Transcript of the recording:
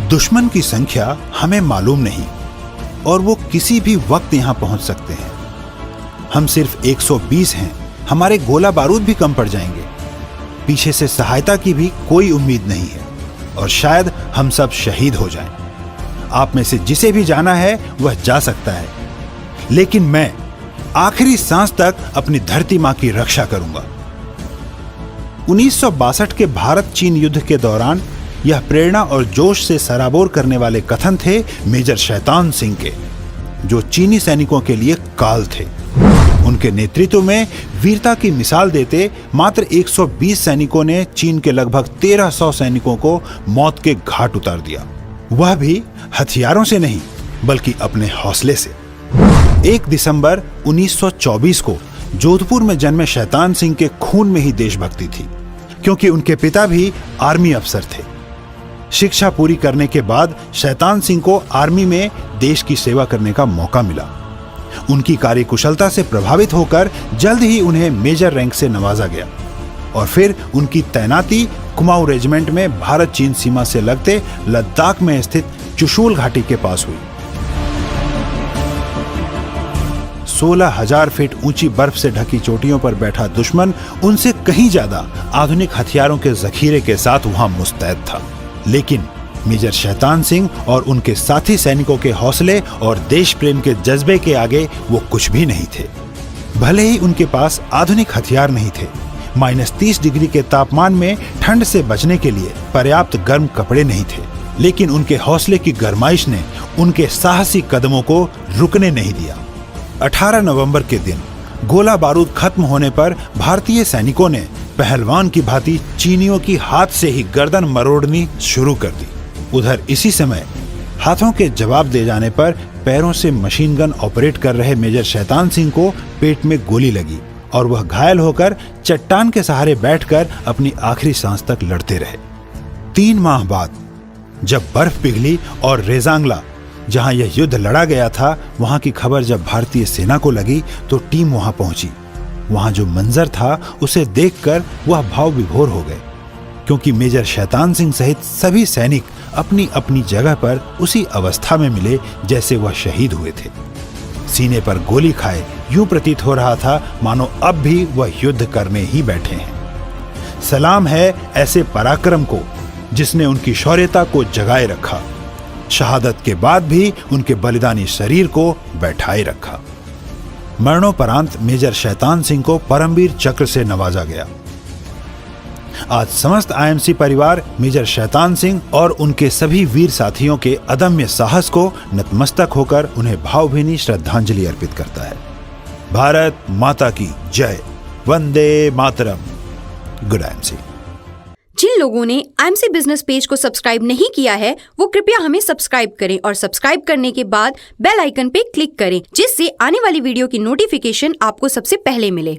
दुश्मन की संख्या हमें मालूम नहीं और वो किसी भी वक्त यहाँ पहुंच सकते हैं। हम सिर्फ 120 हैं, हमारे गोला बारूद भी कम पड़ जाएंगे। पीछे से सहायता की भी कोई उम्मीद नहीं है और शायद हम सब शहीद हो जाएं। आप में से जिसे भी जाना है वह जा सकता है, लेकिन मैं आखिरी सांस तक अपनी धरती मां की रक्षा करूंगा। 1962 के भारत चीन युद्ध के दौरान यह प्रेरणा और जोश से सराबोर करने वाले कथन थे मेजर शैतान सिंह के, जो चीनी सैनिकों के लिए काल थे। उनके नेतृत्व में वीरता की मिसाल देते मात्र 120 सैनिकों ने चीन के लगभग 1300 सैनिकों को मौत के घाट उतार दिया, वह भी हथियारों से नहीं बल्कि अपने हौसले से। 1 दिसंबर 1924 को जोधपुर में जन्मे शैतान सिंह के खून में ही देशभक्ति थी, क्योंकि उनके पिता भी आर्मी अफसर थे। शिक्षा पूरी करने के बाद शैतान सिंह को आर्मी में देश की सेवा करने का मौका मिला। उनकी कार्यकुशलता से प्रभावित होकर जल्द ही उन्हें मेजर रैंक से नवाजा गया और फिर उनकी तैनाती कुमाऊं रेजिमेंट में भारत चीन सीमा से लगते लद्दाख में स्थित चुशूल घाटी के पास हुई। 16,000 फीट ऊंची बर्फ से ढकी चोटियों पर बैठा दुश्मन उनसे कहीं ज्यादा आधुनिक हथियारों के जखीरे के साथ वहां मुस्तैद था, लेकिन मेजर शैतान सिंह और उनके साथी सैनिकों के हौसले और देश प्रेम के जज्बे के आगे वो कुछ भी नहीं थे। भले ही उनके पास आधुनिक हथियार नहीं थे, -30 डिग्री के तापमान में ठंड से बचने के लिए पर्याप्त गर्म कपड़े नहीं थे, लेकिन उनके हौसले की गरमाइश ने उनके साहसी कदमों को रुकने नहीं दिया। 18 नवंबर के दिन गोला बारूद खत्म होने पर भारतीय सैनिकों ने पहलवान की भांति चीनियों की हाथ से ही गर्दन मरोड़नी शुरू कर दी। उधर इसी समय हाथों के जवाब दे जाने पर पैरों से मशीन गन ऑपरेट कर रहे मेजर शैतान सिंह को पेट में गोली लगी और वह घायल होकर चट्टान के सहारे बैठकर अपनी आखिरी सांस तक लड़ते रहे। 3 माह बाद जब बर्फ पिघली और रेजांगला, जहां यह युद्ध लड़ा गया था, वहां की खबर जब भारतीय सेना को लगी तो टीम वहां पहुंची। वहां जो मंजर था उसे देखकर वह भाव विभोर हो गए, क्योंकि मेजर शैतान सिंह सहित सभी सैनिक अपनी अपनी जगह पर उसी अवस्था में मिले जैसे वह शहीद हुए थे। सीने पर गोली खाए यूं प्रतीत हो रहा था मानो अब भी वह युद्ध करने ही बैठे हैं। सलाम है ऐसे पराक्रम को जिसने उनकी शौर्यता को जगाए रखा, शहादत के बाद भी उनके बलिदानी शरीर को बैठाए रखा। मरणोपरांत मेजर शैतान सिंह को परमवीर चक्र से नवाजा गया। आज समस्त आईएमसी परिवार मेजर शैतान सिंह और उनके सभी वीर साथियों के अदम्य साहस को नतमस्तक होकर उन्हें भावभीनी श्रद्धांजलि अर्पित करता है। भारत माता की जय, वंदे मातरम। Good IMC. जिन लोगों ने आईएमसी बिजनेस पेज को सब्सक्राइब नहीं किया है वो कृपया हमें सब्सक्राइब करें और सब्सक्राइब करने के बाद बेल आइकन पे क्लिक करें, जिससे आने वाली वीडियो की नोटिफिकेशन आपको सबसे पहले मिले।